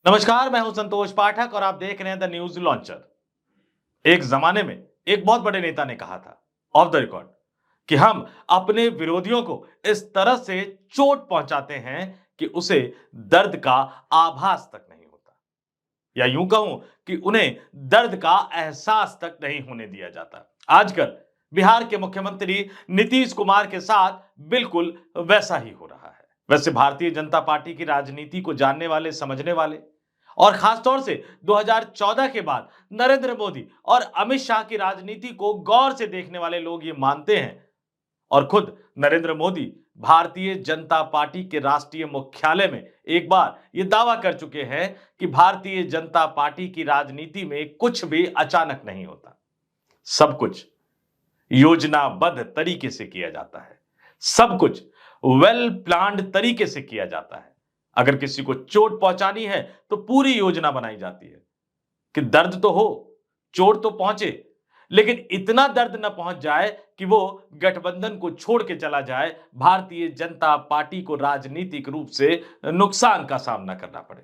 नमस्कार, मैं हूं संतोष पाठक और आप देख रहे हैं द न्यूज लॉन्चर। एक जमाने में एक बहुत बड़े नेता ने कहा था ऑफ द रिकॉर्ड कि हम अपने विरोधियों को इस तरह से चोट पहुंचाते हैं कि उसे दर्द का आभास तक नहीं होता, या यूं कहूं कि उन्हें दर्द का एहसास तक नहीं होने दिया जाता। आजकल बिहार के मुख्यमंत्री नीतीश कुमार के साथ बिल्कुल वैसा ही हो रहा है। वैसे भारतीय जनता पार्टी की राजनीति को जानने वाले, समझने वाले और खासतौर से 2014 के बाद नरेंद्र मोदी और अमित शाह की राजनीति को गौर से देखने वाले लोग ये मानते हैं, और खुद नरेंद्र मोदी भारतीय जनता पार्टी के राष्ट्रीय मुख्यालय में एक बार ये दावा कर चुके हैं कि भारतीय जनता पार्टी की राजनीति में कुछ भी अचानक नहीं होता, सब कुछ योजनाबद्ध तरीके से किया जाता है, सब कुछ वेल प्लान्ड तरीके से किया जाता है। अगर किसी को चोट पहुंचानी है तो पूरी योजना बनाई जाती है कि दर्द तो हो, चोट तो पहुंचे, लेकिन इतना दर्द न पहुंच जाए कि वो गठबंधन को छोड़ के चला जाए, भारतीय जनता पार्टी को राजनीतिक रूप से नुकसान का सामना करना पड़े।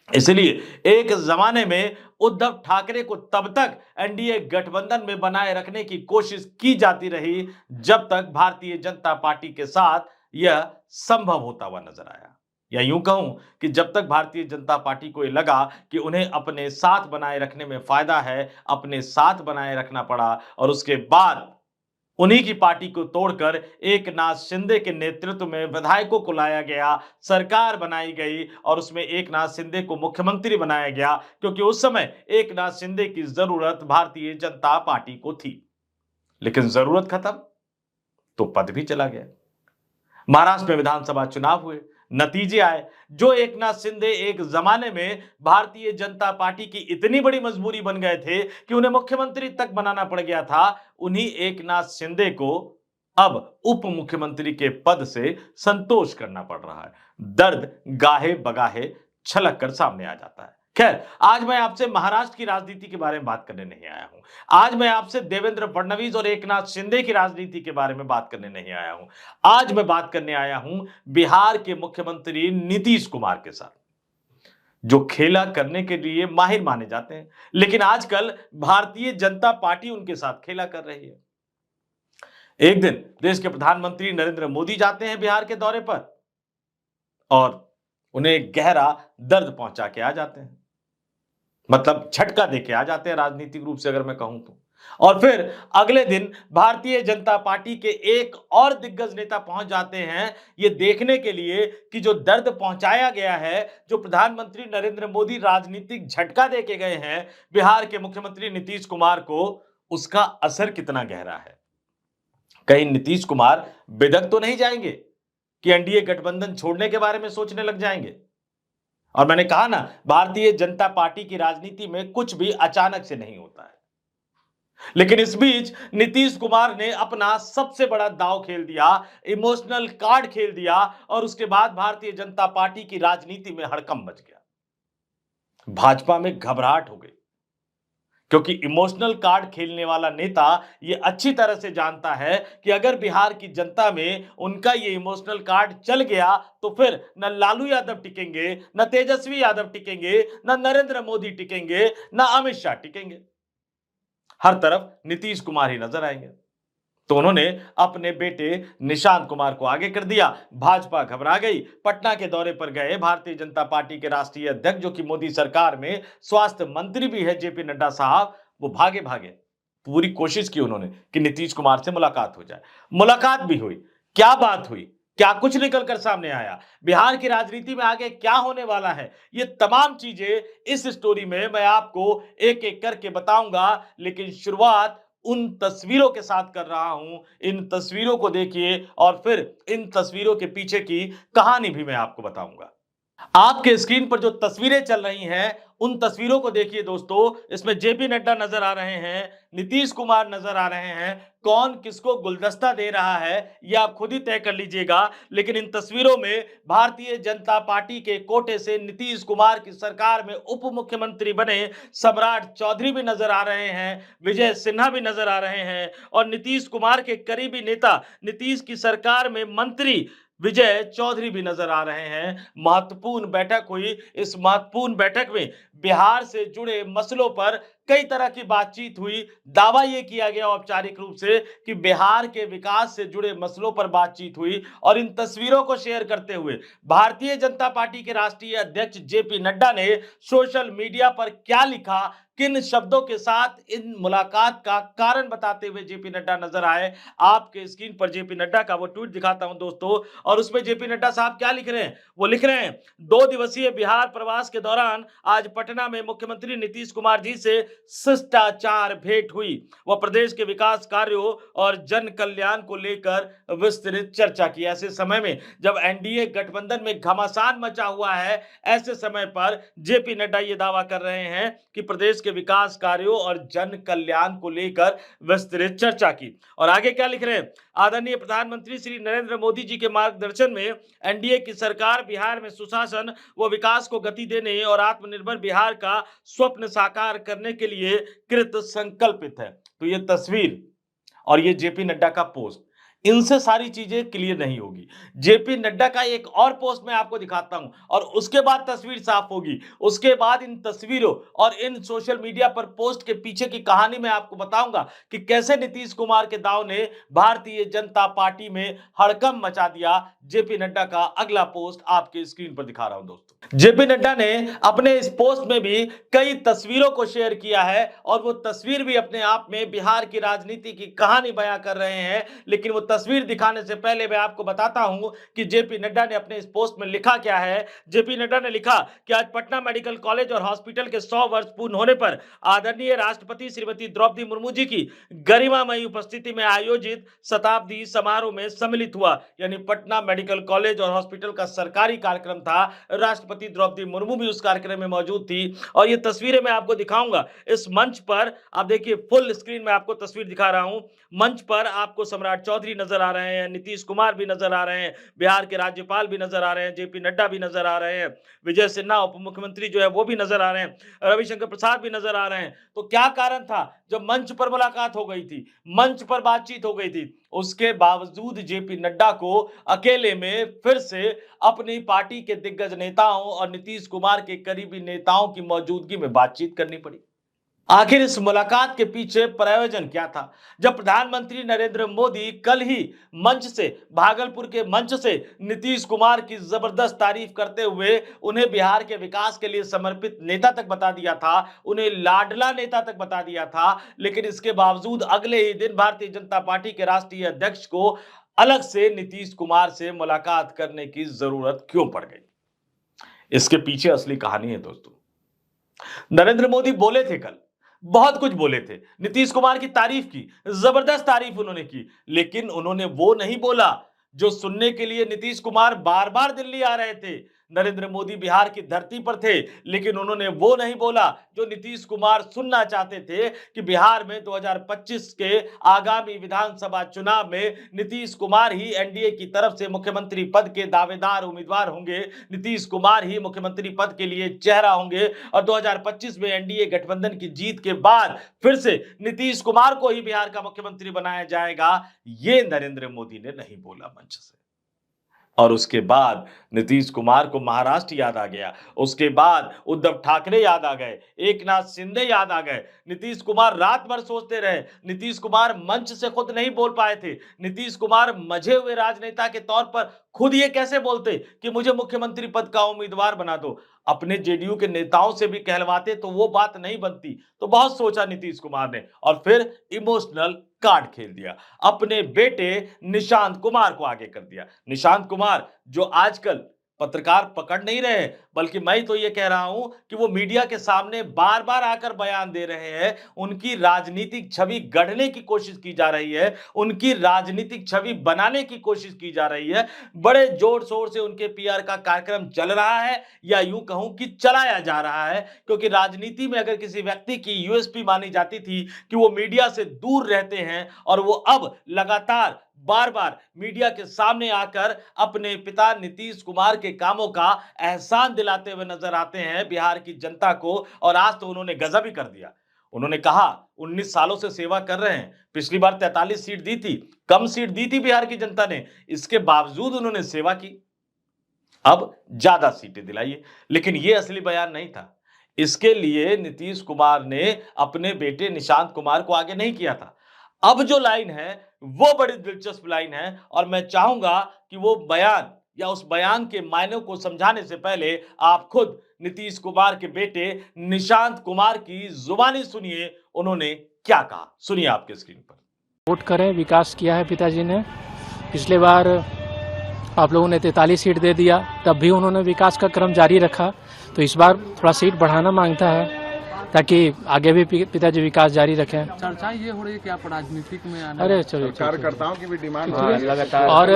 इसलिए एक जमाने में उद्धव ठाकरे को तब तक एनडीए गठबंधन में बनाए रखने की कोशिश की जाती रही जब तक भारतीय जनता पार्टी के साथ यह संभव होता हुआ नजर आया, या यूं कहूं कि जब तक भारतीय जनता पार्टी को यह लगा कि उन्हें अपने साथ बनाए रखने में फायदा है, अपने साथ बनाए रखना पड़ा। और उसके बाद उन्हीं की पार्टी को तोड़कर एकनाथ शिंदे के नेतृत्व में विधायकों को लाया गया, सरकार बनाई गई और उसमें एकनाथ शिंदे को मुख्यमंत्री बनाया गया, क्योंकि उस समय एकनाथ शिंदे की जरूरत भारतीय जनता पार्टी को थी। लेकिन जरूरत खत्म तो पद भी चला गया। महाराष्ट्र में विधानसभा चुनाव हुए, नतीजे आए। जो एकनाथ शिंदे एक जमाने में भारतीय जनता पार्टी की इतनी बड़ी मजबूरी बन गए थे कि उन्हें मुख्यमंत्री तक बनाना पड़ गया था, उन्हीं एकनाथ शिंदे को अब उप मुख्यमंत्री के पद से संतोष करना पड़ रहा है। दर्द गाहे बगाहे छलक कर सामने आ जाता है। खैर, आज मैं आपसे महाराष्ट्र की राजनीति के बारे में बात करने नहीं आया हूं। आज मैं आपसे देवेंद्र फडणवीस और एकनाथ शिंदे की राजनीति के बारे में बात करने नहीं आया हूं। आज मैं बात करने आया हूं बिहार के मुख्यमंत्री नीतीश कुमार के साथ, जो खेला करने के लिए माहिर माने जाते हैं, लेकिन आजकल भारतीय जनता पार्टी उनके साथ खेला कर रही है। एक दिन देश के प्रधानमंत्री नरेंद्र मोदी जाते हैं बिहार के दौरे पर और उन्हें गहरा दर्द पहुंचा के आ जाते हैं, मतलब झटका देके आ जाते हैं राजनीतिक रूप से अगर मैं कहूं तो। और फिर अगले दिन भारतीय जनता पार्टी के एक और दिग्गज नेता पहुंच जाते हैं ये देखने के लिए कि जो दर्द पहुंचाया गया है, जो प्रधानमंत्री नरेंद्र मोदी राजनीतिक झटका देके गए हैं बिहार के मुख्यमंत्री नीतीश कुमार को, उसका असर कितना गहरा है। कहीं नीतीश कुमार बिदक तो नहीं जाएंगे कि एनडीए गठबंधन छोड़ने के बारे में सोचने लग जाएंगे। और मैंने कहा ना, भारतीय जनता पार्टी की राजनीति में कुछ भी अचानक से नहीं होता है। लेकिन इस बीच नीतीश कुमार ने अपना सबसे बड़ा दांव खेल दिया, इमोशनल कार्ड खेल दिया, और उसके बाद भारतीय जनता पार्टी की राजनीति में हड़कंप मच गया। भाजपा में घबराहट हो गई, क्योंकि इमोशनल कार्ड खेलने वाला नेता ये अच्छी तरह से जानता है कि अगर बिहार की जनता में उनका ये इमोशनल कार्ड चल गया तो फिर न लालू यादव टिकेंगे, न तेजस्वी यादव टिकेंगे, न नरेंद्र मोदी टिकेंगे, न अमित शाह टिकेंगे। हर तरफ नीतीश कुमार ही नजर आएंगे। तो उन्होंने अपने बेटे निशांत कुमार को आगे कर दिया। भाजपा घबरा गई, पटना के दौरे पर गए भारतीय जनता पार्टी के राष्ट्रीय अध्यक्ष, जो कि मोदी सरकार में स्वास्थ्य मंत्री भी है, जेपी नड्डा साहब, वो भागे भागे। पूरी कोशिश की उन्होंने कि नीतीश कुमार से मुलाकात हो जाए। मुलाकात भी हुई। क्या बात हुई, क्या कुछ निकलकर सामने आया, बिहार की राजनीति में आगे क्या होने वाला है, ये तमाम चीजें इस स्टोरी में मैं आपको एक एक करके बताऊंगा। लेकिन शुरुआत उन तस्वीरों के साथ कर रहा हूं। इन तस्वीरों को देखिए और फिर इन तस्वीरों के पीछे की कहानी भी मैं आपको बताऊंगा। आपके स्क्रीन पर जो तस्वीरें चल रही हैं उन तस्वीरों को देखिए दोस्तों। इसमें जेपी नड्डा नजर आ रहे हैं, नीतीश कुमार नजर आ रहे हैं। कौन किसको गुलदस्ता दे रहा है यह आप खुद ही तय कर लीजिएगा। लेकिन इन तस्वीरों में भारतीय जनता पार्टी के कोटे से नीतीश कुमार की सरकार में उप मुख्यमंत्री बने सम्राट चौधरी भी नजर आ रहे हैं, विजय सिन्हा भी नजर आ रहे हैं, और नीतीश कुमार के करीबी नेता, नीतीश की सरकार में मंत्री विजय चौधरी भी नजर आ रहे हैं। महत्वपूर्ण बैठक हुई। इस महत्वपूर्ण बैठक में बिहार से जुड़े मसलों पर कई तरह की बातचीत हुई। दावा यह किया गया औपचारिक रूप से कि बिहार के विकास से जुड़े मसलों पर बातचीत हुई और इन तस्वीरों को शेयर करते हुए भारतीय जनता पार्टी के राष्ट्रीय अध्यक्ष जेपी नड्डा ने सोशल मीडिया पर क्या लिखा, किन शब्दों के साथ इन मुलाकात का कारण बताते हुए जेपी नड्डा नजर आए। आपके स्क्रीन पर जेपी नड्डा का वो ट्वीट दिखाता हूं दोस्तों, और उसमें जेपी नड्डा साहब क्या लिख रहे हैं, वो लिख रहे हैं, 2 दिवसीय बिहार प्रवास के दौरान आज पटना में मुख्यमंत्री नीतीश कुमार जी से शिष्टाचार भेंट हुई। वह प्रदेश के विकास कार्यों और जन कल्याण को लेकर विस्तृत चर्चा की। ऐसे समय में जब एनडीए गठबंधन में घमासान मचा हुआ है, ऐसे समय पर जेपी नड्डा ये दावा कर रहे हैं कि प्रदेश के विकास कार्यों और जन कल्याण को लेकर विस्तृत चर्चा की। और आगे क्या लिख रहे हैं, आदरणीय प्रधानमंत्री श्री नरेंद्र मोदी जी के मार्गदर्शन में एनडीए की सरकार बिहार में सुशासन व विकास को गति देने और आत्मनिर्भर बिहार का स्वप्न साकार करने के लिए कृत संकल्पित है। तो ये तस्वीर और ये जेपी नड्डा का पोस्ट, इनसे सारी चीजें क्लियर नहीं होगी। जेपी नड्डा का एक और पोस्ट मैं आपको दिखाता हूं और उसके बाद तस्वीर साफ होगी। उसके बाद इन तस्वीरों और इन सोशल मीडिया पर पोस्ट के पीछे की कहानी मैं आपको बताऊंगा कि कैसे नीतीश कुमार के दाव ने भारतीय जनता पार्टी में हड़कंप मचा दिया। जेपी नड्डा का अगला पोस्ट आपके स्क्रीन पर दिखा रहा हूं दोस्तों। जेपी नड्डा ने अपने इस पोस्ट में भी कई तस्वीरों को शेयर किया है और वो तस्वीर भी अपने आप में बिहार की राजनीति की कहानी बयां कर रहे हैं। लेकिन वो तस्वीर दिखाने से पहले मैं आपको बताता हूं कि जेपी नड्डा ने अपने इस पोस्ट में लिखा क्या है। जेपी नड्डा ने लिखा कि आज पटना मेडिकल कॉलेज और हॉस्पिटल के 100 वर्ष पूर्ण होने पर आदरणीय राष्ट्रपति श्रीमती द्रौपदी मुर्मू जी की गरिमामयी उपस्थिति में आयोजित शताब्दी समारोह में सम्मिलित हुआ। यानी पटना मेडिकल कॉलेज और हॉस्पिटल का सरकारी कार्यक्रम था। राष्ट्रपति द्रौपदी मुर्मू भी उस कार्यक्रम में मौजूद थी और ये तस्वीरें मैं आपको दिखाऊंगा। इस मंच पर आप देखिए, फुल स्क्रीन में आपको तस्वीर दिखा रहा हूं। मंच पर आपको सम्राट चौधरी नजर आ रहे हैं, नीतीश कुमार भी नजर आ रहे हैं, बिहार के राज्यपाल भी नजर आ रहे हैं, जेपी नड्डा भी नजर आ रहे हैं, विजय सिन्हा उप मुख्यमंत्री जो है वो भी नजर आ रहे हैं, रविशंकर प्रसाद भी नजर आ रहे हैं। तो क्या कारण था, जब मंच पर मुलाकात हो गई थी, मंच पर बातचीत हो गई थी, उसके बावजूद जेपी नड्डा को अकेले में फिर से अपनी पार्टी के दिग्गज नेताओं और नीतीश कुमार के करीबी नेताओं की मौजूदगी में बातचीत करनी पड़ी। आखिर इस मुलाकात के पीछे प्रयोजन क्या था? जब प्रधानमंत्री नरेंद्र मोदी कल ही मंच से, भागलपुर के मंच से नीतीश कुमार की जबरदस्त तारीफ करते हुए उन्हें बिहार के विकास के लिए समर्पित नेता तक बता दिया था, उन्हें लाडला नेता तक बता दिया था, लेकिन इसके बावजूद अगले ही दिन भारतीय जनता पार्टी के राष्ट्रीय अध्यक्ष को अलग से नीतीश कुमार से मुलाकात करने की जरूरत क्यों पड़ गई? इसके पीछे असली कहानी है दोस्तों। नरेंद्र मोदी बोले थे कल, बहुत कुछ बोले थे, नीतीश कुमार की तारीफ की, जबरदस्त तारीफ उन्होंने की, लेकिन उन्होंने वो नहीं बोला जो सुनने के लिए नीतीश कुमार बार बार दिल्ली आ रहे थे। नरेंद्र मोदी बिहार की धरती पर थे, लेकिन उन्होंने वो नहीं बोला जो नीतीश कुमार सुनना चाहते थे कि बिहार में 2025 के आगामी विधानसभा चुनाव में नीतीश कुमार ही एनडीए की तरफ से मुख्यमंत्री पद के दावेदार उम्मीदवार होंगे, नीतीश कुमार ही मुख्यमंत्री पद के लिए चेहरा होंगे और 2025 में एनडीए गठबंधन की जीत के बाद फिर से नीतीश कुमार को ही बिहार का मुख्यमंत्री बनाया जाएगा। ये नरेंद्र मोदी ने नहीं बोला मंच से। और उसके बाद नीतीश कुमार को महाराष्ट्र याद आ गया, उसके बाद उद्धव ठाकरे याद आ गए, एकनाथ शिंदे याद आ गए। नीतीश कुमार रात भर सोचते रहे, नीतीश कुमार मंच से खुद नहीं बोल पाए थे, नीतीश कुमार मजे हुए राजनेता के तौर पर खुद ये कैसे बोलते कि मुझे मुख्यमंत्री पद का उम्मीदवार बना दो। अपने जेडीयू के नेताओं से भी कहलवाते तो वो बात नहीं बनती। तो बहुत सोचा नीतीश कुमार ने और फिर इमोशनल कार्ड खेल दिया, अपने बेटे निशांत कुमार को आगे कर दिया। निशांत कुमार जो आजकल पत्रकार पकड़ नहीं रहे, बल्कि मैं तो ये कह रहा हूं कि वो मीडिया के सामने बार बार आकर बयान दे रहे हैं, उनकी राजनीतिक छवि गढ़ने की कोशिश की जा रही है, उनकी राजनीतिक छवि बनाने की कोशिश की जा रही है। बड़े जोर शोर से उनके पीआर का कार्यक्रम चल रहा है, या यूं कहूं कि चलाया जा रहा है, क्योंकि राजनीति में अगर किसी व्यक्ति की यूएसपी मानी जाती थी कि वो मीडिया से दूर रहते हैं, और वो अब लगातार बार बार मीडिया के सामने आकर अपने पिता नीतीश कुमार के कामों का एहसान दिलाते हुए नजर आते हैं बिहार की जनता को। और आज तो उन्होंने गजब ही कर दिया, उन्होंने कहा 19 सालों से सेवा कर रहे हैं, पिछली बार 43 सीट दी थी, कम सीट दी थी बिहार की जनता ने, इसके बावजूद उन्होंने सेवा की, अब ज्यादा सीटें दिलाइए। लेकिन यह असली बयान नहीं था। इसके लिए नीतीश कुमार ने अपने बेटे निशांत कुमार को आगे नहीं किया था। अब जो लाइन है वो बड़ी दिलचस्प लाइन है और मैं चाहूंगा कि वो बयान या उस बयान के मायनों को समझाने से पहले आप खुद नीतीश कुमार के बेटे निशांत कुमार की जुबानी सुनिए, उन्होंने क्या कहा, सुनिए आपके स्क्रीन पर। वोट करें, विकास किया है पिताजी ने। पिछले बार आप लोगों ने 43 सीट दे दिया, तब भी उन्होंने विकास का क्रम जारी रखा। तो इस बार थोड़ा सीट बढ़ाना मांगता है ताकि आगे भी पिताजी विकास जारी रखें। चर्चा ये हो रही है कि आप राजनीतिक में आने, अरे चलिए, कार्यकर्ताओं की भी डिमांड लगातार, और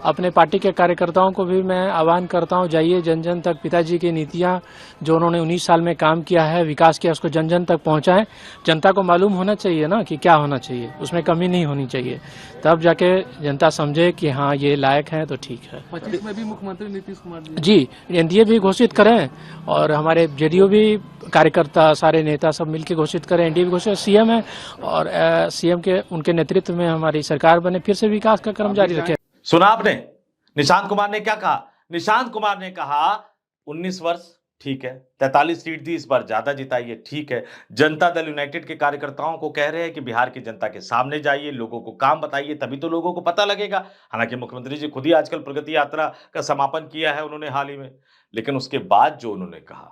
अपने पार्टी के कार्यकर्ताओं को भी मैं आह्वान करता हूं, जाइए जन जन तक पिताजी की नीतियां जो उन्होंने 19 साल में काम किया है, विकास किया, उसको जन जन तक पहुंचाएं। जनता को मालूम होना चाहिए ना कि क्या होना चाहिए, उसमें कमी नहीं होनी चाहिए, तब जाके जनता समझे कि हाँ ये लायक है तो ठीक है। 25 में भी मुख्यमंत्री नीतीश कुमार जी एनडीए भी घोषित करें और हमारे जेडीयू भी कार्यकर्ता सारे नेता सब मिलकर घोषित करें, एनडीए भी घोषित, सीएम है और सीएम के उनके नेतृत्व में हमारी सरकार बने, फिर से विकास का क्रम जारी रखे। सुना आपने निशांत कुमार ने क्या कहा? निशांत कुमार ने कहा 19 वर्ष ठीक है, 43 सीट दी, इस बार ज्यादा जिताइए, ठीक है। जनता दल यूनाइटेड के कार्यकर्ताओं को कह रहे हैं कि बिहार की जनता के सामने जाइए, लोगों को काम बताइए, तभी तो लोगों को पता लगेगा। हालांकि मुख्यमंत्री जी खुद ही आजकल प्रगति यात्रा का समापन किया है उन्होंने हाल ही में, लेकिन उसके बाद जो उन्होंने कहा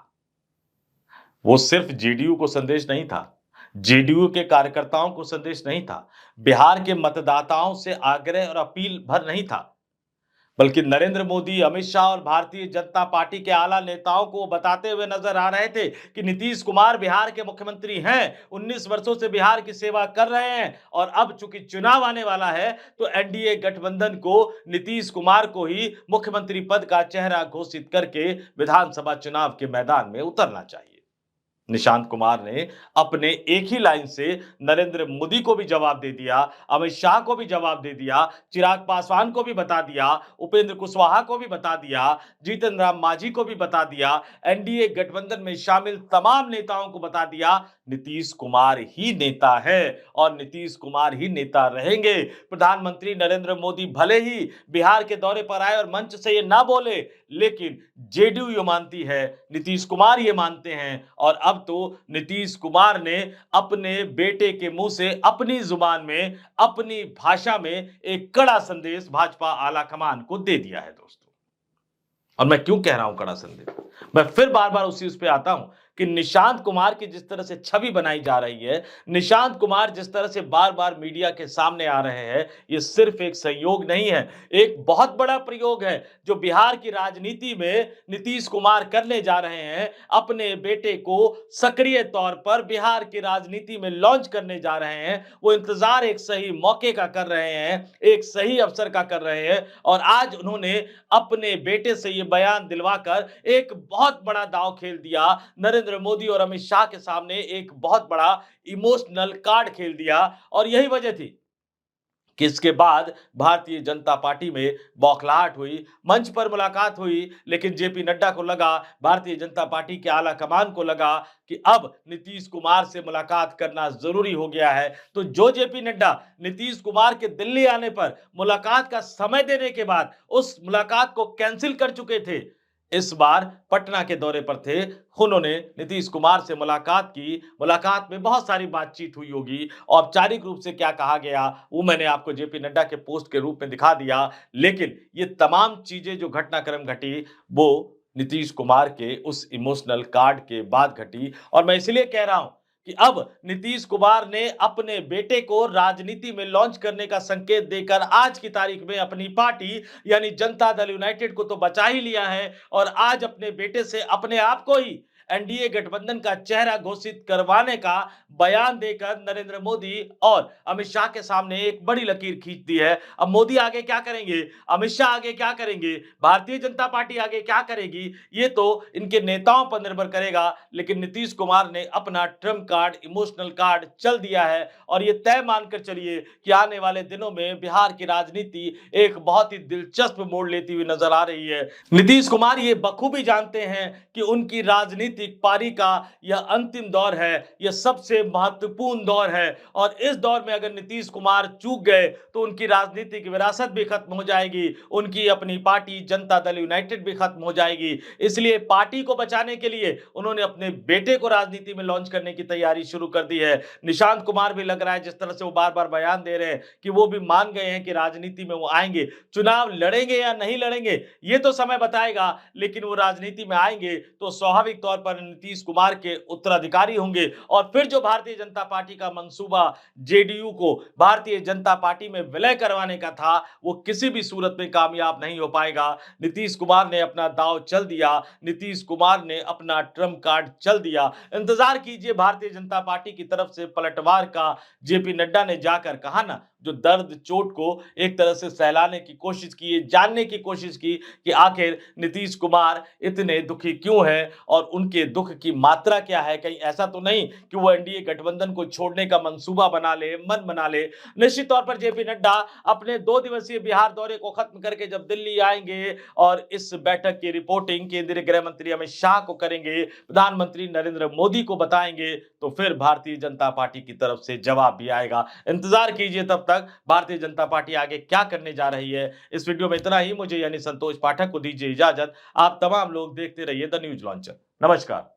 वो सिर्फ जेडीयू को संदेश नहीं था, जेडीयू के कार्यकर्ताओं को संदेश नहीं था, बिहार के मतदाताओं से आग्रह और अपील भर नहीं था, बल्कि नरेंद्र मोदी, अमित शाह और भारतीय जनता पार्टी के आला नेताओं को बताते हुए नजर आ रहे थे कि नीतीश कुमार बिहार के मुख्यमंत्री हैं, 19 वर्षों से बिहार की सेवा कर रहे हैं और अब चूंकि चुनाव आने वाला है तो एनडीए गठबंधन को नीतीश कुमार को ही मुख्यमंत्री पद का चेहरा घोषित करके विधानसभा चुनाव के मैदान में उतरना चाहिए। निशांत कुमार ने अपने एक ही लाइन से नरेंद्र मोदी को भी जवाब दे दिया, अमित शाह को भी जवाब दे दिया, चिराग पासवान को भी बता दिया, उपेंद्र कुशवाहा को भी बता दिया, जीतन राम मांझी को भी बता दिया, एनडीए गठबंधन में शामिल तमाम नेताओं को बता दिया, नीतीश कुमार ही नेता है और नीतीश कुमार ही नेता रहेंगे। प्रधानमंत्री नरेंद्र मोदी भले ही बिहार के दौरे पर आए और मंच से ये ना बोले, लेकिन जेडीयू ये मानती है, नीतीश कुमार ये मानते हैं और अब तो नीतीश कुमार ने अपने बेटे के मुंह से अपनी जुबान में, अपनी भाषा में एक कड़ा संदेश भाजपा आला कमान को दे दिया है दोस्तों। और मैं क्यों कह रहा हूं कड़ा संदेश, मैं फिर बार बार उस पे आता हूं कि निशांत कुमार की जिस तरह से छवि बनाई जा रही है, निशांत कुमार जिस तरह से बार बार मीडिया के सामने आ रहे हैं, ये सिर्फ एक संयोग नहीं है, एक बहुत बड़ा प्रयोग है जो बिहार की राजनीति में नीतीश कुमार करने जा रहे हैं। अपने बेटे को सक्रिय तौर पर बिहार की राजनीति में लॉन्च करने जा रहे हैं। वो इंतजार एक सही मौके का कर रहे हैं, एक सही अवसर का कर रहे हैं और आज उन्होंने अपने बेटे से ये बयान दिलवाकर एक बहुत बड़ा दांव खेल दिया, नरेंद्र मोदी और अमित शाह के सामने एक बहुत बड़ा इमोशनल कार्ड खेल दिया। और यही वजह थी कि इसके बाद भारतीय जनता पार्टी में बौखलाहट हुई, मंच पर मुलाकात हुई, लेकिन जेपी नड्डा को लगा, भारतीय जनता पार्टी के आला कमान को लगा कि अब नीतीश कुमार से मुलाकात करना जरूरी हो गया है। तो जो जेपी नड्डा नीतीश कुमार के दिल्ली आने पर मुलाकात का समय देने के बाद उस मुलाकात को कैंसिल कर चुके थे, इस बार पटना के दौरे पर थे, उन्होंने नीतीश कुमार से मुलाकात की। मुलाकात में बहुत सारी बातचीत हुई होगी, औपचारिक रूप से क्या कहा गया वो मैंने आपको जेपी नड्डा के पोस्ट के रूप में दिखा दिया, लेकिन ये तमाम चीजें जो घटनाक्रम घटी वो नीतीश कुमार के उस इमोशनल कार्ड के बाद घटी। और मैं इसलिए कह रहा हूं कि अब नीतीश कुमार ने अपने बेटे को राजनीति में लॉन्च करने का संकेत देकर आज की तारीख में अपनी पार्टी यानी जनता दल यूनाइटेड को तो बचा ही लिया है और आज अपने बेटे से अपने आप को ही एनडीए गठबंधन का चेहरा घोषित करवाने का बयान देकर नरेंद्र मोदी और अमित शाह के सामने एक बड़ी लकीर खींच दी है। अब मोदी आगे क्या करेंगे, अमित शाह आगे क्या करेंगे, भारतीय जनता पार्टी आगे क्या करेगी, ये तो इनके नेताओं पर निर्भर करेगा। लेकिन नीतीश कुमार ने अपना ट्रम्प कार्ड, इमोशनल कार्ड चल दिया है और ये तय मानकर चलिए कि आने वाले दिनों में बिहार की राजनीति एक बहुत ही दिलचस्प मोड़ लेती हुई नजर आ रही है। नीतीश कुमार ये बखूबी जानते हैं कि उनकी राजनीति राजनीतिक पारी का यह अंतिम दौर है, यह सबसे महत्वपूर्ण दौर है और इस दौर में अगर नीतीश कुमार चूक गए तो उनकी राजनीतिक विरासत भी खत्म हो जाएगी, उनकी अपनी पार्टी जनता दल यूनाइटेड भी खत्म हो जाएगी। इसलिए पार्टी को बचाने के लिए उन्होंने अपने बेटे को राजनीति में लॉन्च करने की तैयारी शुरू कर दी है। निशांत कुमार भी लग रहा है, जिस तरह से वो बार-बार बयान दे रहे हैं कि वो भी मान गए हैं कि राजनीति में वो आएंगे। चुनाव लड़ेंगे या नहीं लड़ेंगे ये तो समय बताएगा, लेकिन वो राजनीति में आएंगे तो स्वाभाविक तौर पर नीतीश कुमार के उत्तराधिकारी होंगे और फिर जो भारतीय जनता पार्टी का मंसूबा जेडीयू को भारतीय जनता पार्टी में विलय करवाने का था वो किसी भी सूरत में कामयाब नहीं हो पाएगा। नीतीश कुमार ने अपना दांव चल दिया, नीतीश कुमार ने अपना ट्रम्प कार्ड चल दिया। इंतजार कीजिए भारतीय जनता पार्टी की तरफ से पलटवार का। जेपी नड्डा ने जाकर कहा ना, जो दर्द चोट को एक तरह से सहलाने की कोशिश की, जानने की कोशिश की कि आखिर नीतीश कुमार इतने दुखी क्यों हैं और उनके दुख की मात्रा क्या है। कहीं ऐसा तो नहीं कि वो एनडीए गठबंधन को छोड़ने का मंसूबा बना ले, मन बना ले। निश्चित तौर पर जेपी नड्डा अपने 2 दिवसीय बिहार दौरे को खत्म करके जब दिल्ली आएंगे और इस बैठक की रिपोर्टिंग केंद्रीय गृह मंत्री अमित शाह को करेंगे, प्रधानमंत्री नरेंद्र मोदी को बताएंगे, तो फिर भारतीय जनता पार्टी की तरफ से जवाब भी आएगा। इंतजार कीजिए तब तक भारतीय जनता पार्टी आगे क्या करने जा रही है। इस वीडियो में इतना ही। मुझे यानी संतोष पाठक को दीजिए इजाजत। आप तमाम लोग देखते रहिए द न्यूज लॉन्चर। नमस्कार।